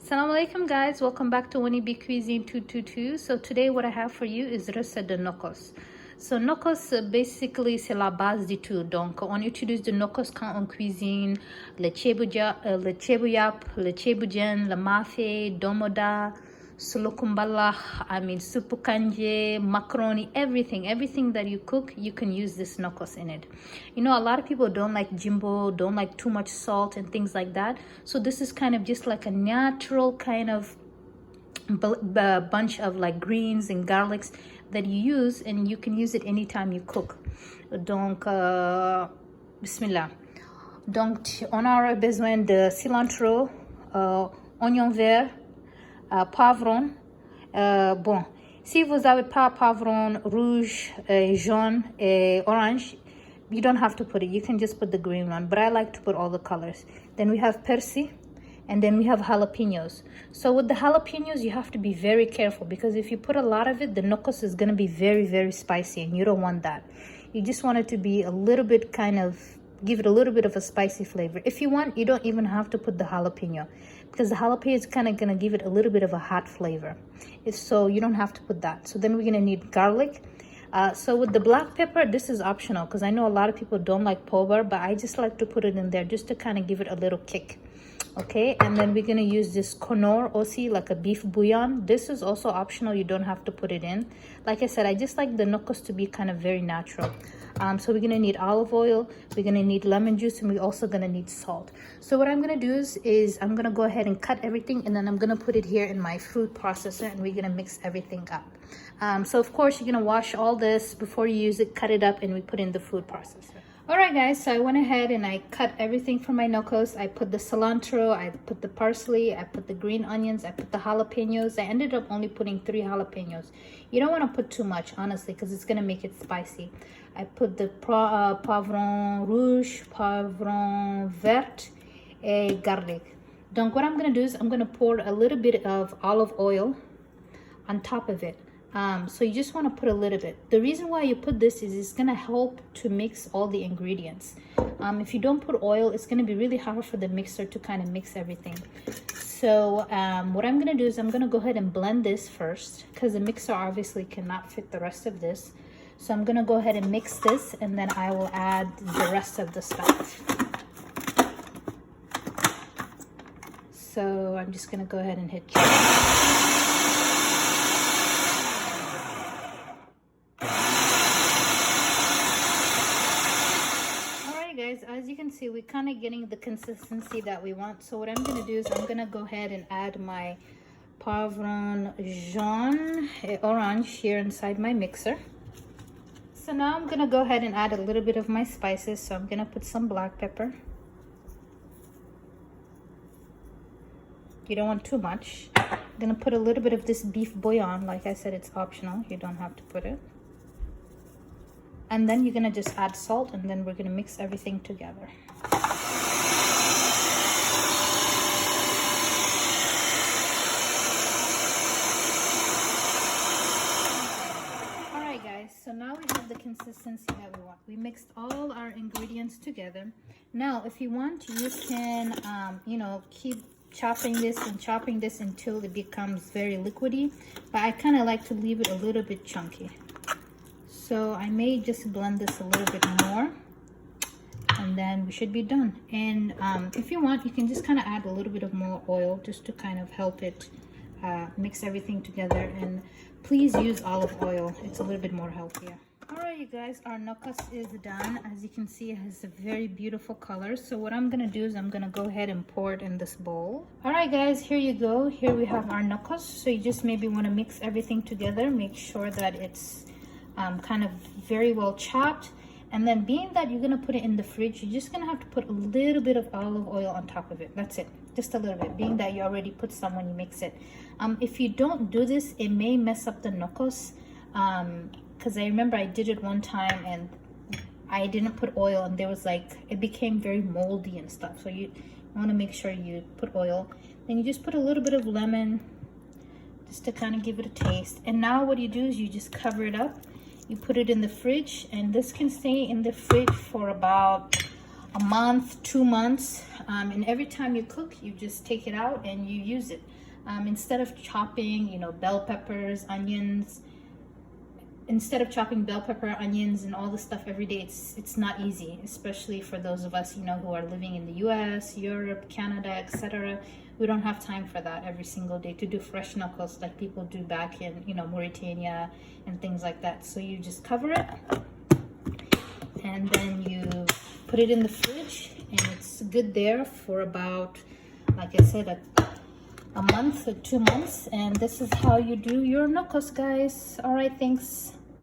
Assalamu alaikum guys, welcome back to Winnie B Cuisine 222. So today what I have for you is recette de Nokoss. So Nokoss basically c'est la base du tout. Donc on utilise de Nokoss quand on cuisine le chebuyap, le chebujen, le mafé, domoda, sulukumbala, supu kanje, macaroni, everything that you cook, you can use this Nokoss in it. You know, a lot of people don't like jimbo, don't like too much salt and things like that. So this is kind of just like a natural kind of bunch of like greens and garlics that you use, and you can use it anytime you cook. Donc, bismillah. Donc, on aura besoin de cilantro, oignon vert, poivron. Bon, si vous avez pas poivron rouge, jaune, et orange, you don't have to put it. You can just put the green one, but I like to put all the colors. Then we have persil, and then we have jalapenos. So with the jalapenos, you have to be very careful, because if you put a lot of it, the Nokoss is going to be very spicy, and you don't want that. You just want it to be a little bit give it a little bit of a spicy flavor. If you want, you don't even have to put the jalapeno, because the jalapeno is kind of going to give it a little bit of a hot flavor. So you don't have to put that. So then we're going to need garlic. So with the black pepper, this is optional, because I know a lot of people don't like powder, but I just like to put it in there just to kind of give it a little kick. Okay, and then we're going to use this konor aussi, like a beef bouillon. This is also optional. You don't have to put it in. Like I said, I just like the Nokoss to be kind of very natural. So we're going to need olive oil, we're going to need lemon juice, and we're also going to need salt. So what I'm going to do is I'm going to go ahead and cut everything, and then I'm going to put it here in my food processor, and we're going to mix everything up. So of course, you're going to wash all this before you use it, cut it up, and we put in the food processor. Alright guys, so I went ahead and I cut everything for my Nokoss. I put the cilantro, I put the parsley, I put the green onions, I put the jalapenos. I ended up only putting 3 jalapenos. You don't want to put too much, honestly, because it's going to make it spicy. I put the poivron rouge, poivron vert, and garlic. Donc what I'm going to do is I'm going to pour a little bit of olive oil on top of it. So you just want to put a little bit. The reason why you put this is it's going to help to mix all the ingredients. If you don't put oil, it's going to be really hard for the mixer to kind of mix everything. So what I'm going to do is I'm going to go ahead and blend this first, because the mixer obviously cannot fit the rest of this. So I'm going to go ahead and mix this, and then I will add the rest of the stuff. So I'm just going to go ahead and hit chop. Guys, as you can see, we're kind of getting the consistency that we want. So what I'm going to do is I'm going to go ahead and add my poivron jaune orange here inside my mixer. So now I'm going to go ahead and add a little bit of my spices. So I'm going to put some black pepper. You don't want too much. I'm going to put a little bit of this beef bouillon. Like I said, it's optional. You don't have to put it. And then you're going to just add salt, and then we're going to mix everything together. Alright guys, so now we have the consistency that we want. We mixed all our ingredients together. Now if you want, you can keep chopping this until it becomes very liquidy, but I kind of like to leave it a little bit chunky. So I may just blend this a little bit more, and then we should be done. And if you want, you can just kind of add a little bit of more oil just to kind of help it mix everything together. And please use olive oil. It's a little bit more healthier. Alright you guys, our Nokoss is done. As you can see, it has a very beautiful color. So what I'm going to do is I'm going to go ahead and pour it in this bowl. Alright guys, here you go. Here we have our Nokoss. So you just maybe want to mix everything together. Make sure that it's kind of very well chopped, and then being that you're going to put it in the fridge, you're just going to have to put a little bit of olive oil on top of it. That's it, just a little bit, being that you already put some when you mix it. If you don't do this, it may mess up the Nokoss, because I remember I did it one time and I didn't put oil, and there was it became very moldy and stuff. So you want to make sure you put oil. Then you just put a little bit of lemon just to kind of give it a taste. And now what you do is you just cover it up. You put it in the fridge, and this can stay in the fridge for about a month, 2 months, and every time you cook, you just take it out and you use it. Instead of chopping, you know, bell peppers, onions, instead of chopping bell pepper, onions, and all this stuff every day, it's not easy, especially for those of us, you know, who are living in the US, Europe, Canada, etc. We don't have time for that every single day to do fresh nokoss like people do back in, you know, Mauritania and things like that. So you just cover it and then you put it in the fridge, and it's good there for about, like I said, a month or 2 months. And this is how you do your nokoss, guys. All right, thanks.